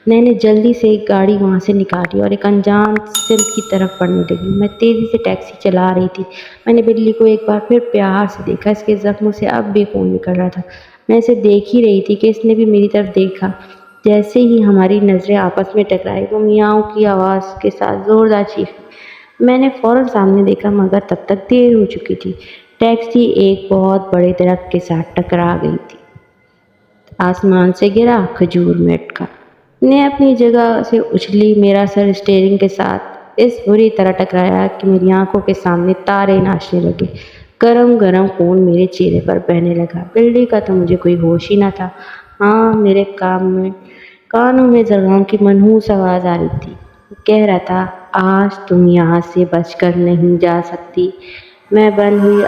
मैंने जल्दी से एक गाड़ी वहाँ से निकाली और एक अनजान सिम की तरफ बढ़ने लगी। मैं तेज़ी से टैक्सी चला रही थी। मैंने बिल्ली को एक बार फिर प्यार से देखा। इसके ज़ख्मों से अब भी खून निकल रहा था। मैं इसे देख ही रही थी कि इसने भी मेरी तरफ देखा। जैसे ही हमारी नज़रें आपस में टकराई, वो मियाँव की आवाज़ के साथ ज़ोरदार चीखी। मैंने फ़ौरन सामने देखा, मगर तब तक देर हो चुकी थी। टैक्सी एक बहुत बड़े दरख्त के साथ टकरा गई थी। आसमान से गिरा खजूर में अटका। ने अपनी जगह से उछली। मेरा सर स्टीयरिंग के साथ इस बुरी तरह टकराया कि मेरी आंखों के सामने तारे नाचने लगे। गरम गरम खून मेरे चेहरे पर बहने लगा। बिल्ली का तो मुझे कोई होश ही न था। हाँ, मेरे कानों में जबान की मनहूस आवाज़ आ रही थी। कह रहा था, आज तुम यहाँ से बचकर नहीं जा सकती। मैं बंद हुई